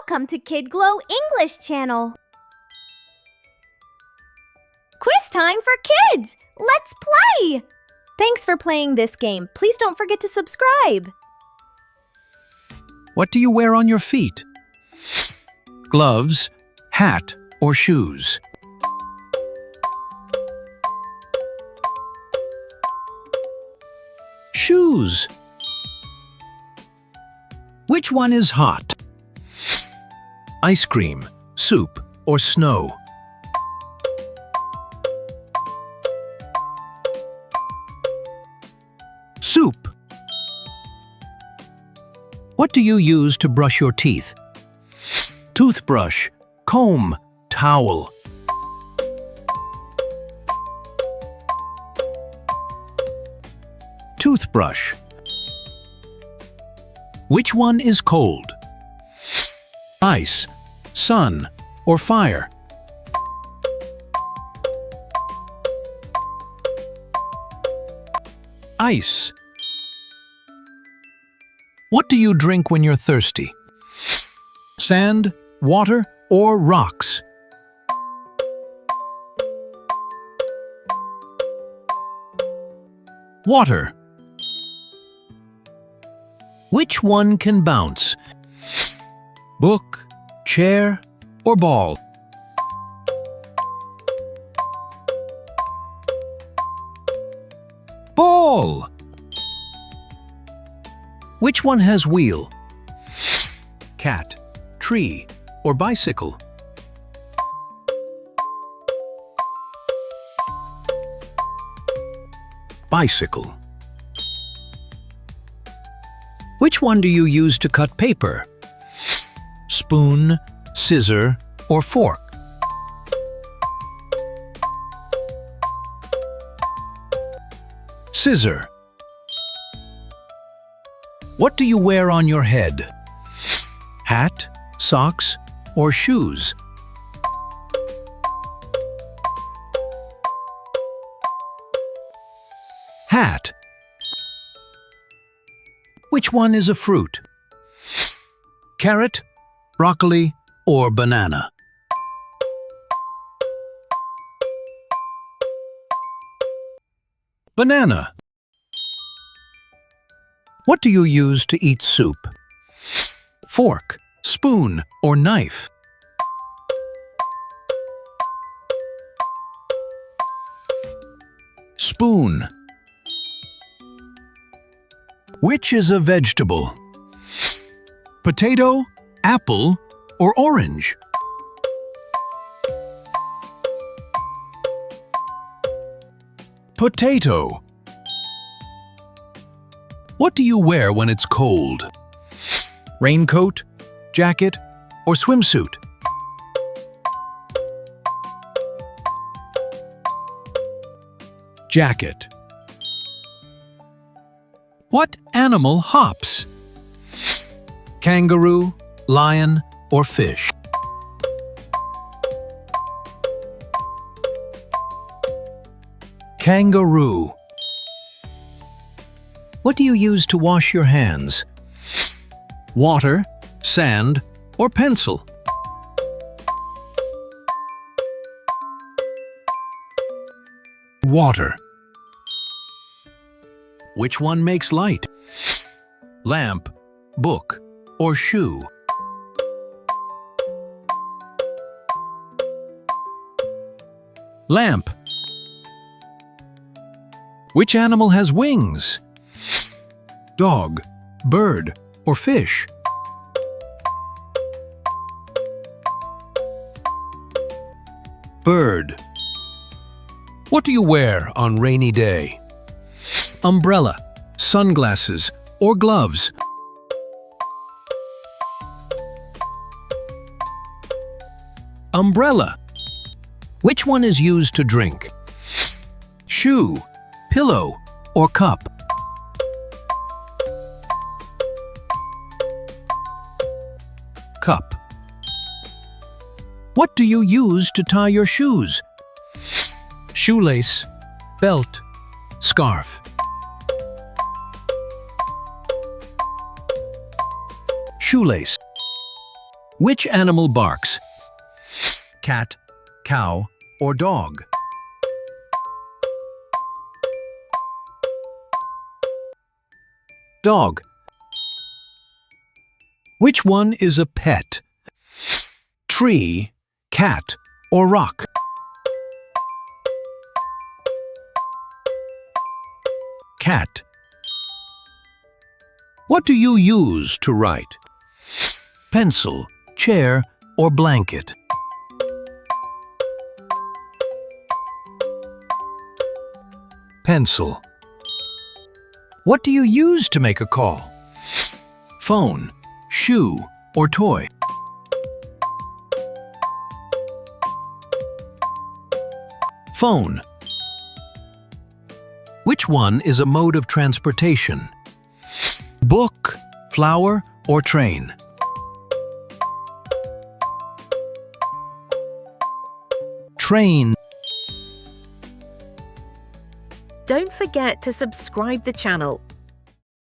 Welcome to kidglo English channel. Quiz time for kids! Let's play! Thanks for playing this game. Please don't forget to subscribe. What do you wear on your feet? Gloves, hat, or shoes? Shoes. Which one is hot? Ice cream, soup, or snow? Soup. What do you use to brush your teeth? Toothbrush, comb, towel. Toothbrush. Which one is cold? Ice, sun, or fire? Ice. What do you drink when you're thirsty? Sand, water, or rocks? Water. Which one can bounce? Book, chair, or ball? Ball! Which one has wheel? Cat, tree, or bicycle? Bicycle. Which one do you use to cut paper? Spoon, scissor, or fork? Scissor. What do you wear on your head? Hat, socks, or shoes? Hat. Which one is a fruit? Carrot, broccoli, or banana? Banana. What do you use to eat soup? Fork, spoon, or knife? Spoon. Which is a vegetable? Potato, apple, or orange? Potato. What do you wear when it's cold? Raincoat, jacket, or swimsuit? Jacket. What animal hops? Kangaroo, lion, or fish? Kangaroo. What do you use to wash your hands? Water, sand, or pencil? Water. Which one makes light? Lamp, book, or shoe? Lamp. Which animal has wings? Dog, bird, or fish? Bird. What do you wear on rainy day? Umbrella, sunglasses, or gloves? Umbrella. Which one is used to drink? Shoe, pillow, or cup? Cup. What do you use to tie your shoes? Shoelace, belt, scarf. Shoelace. Which animal barks? Cat, cow, or dog? Dog. Which one is a pet? Tree, cat, or rock? Cat. What do you use to write? Pencil, chair, or blanket? Pencil. What do you use to make a call? Phone, shoe, or toy? Phone. Which one is a mode of transportation? Book, flower, or train? Train. Don't forget to subscribe the channel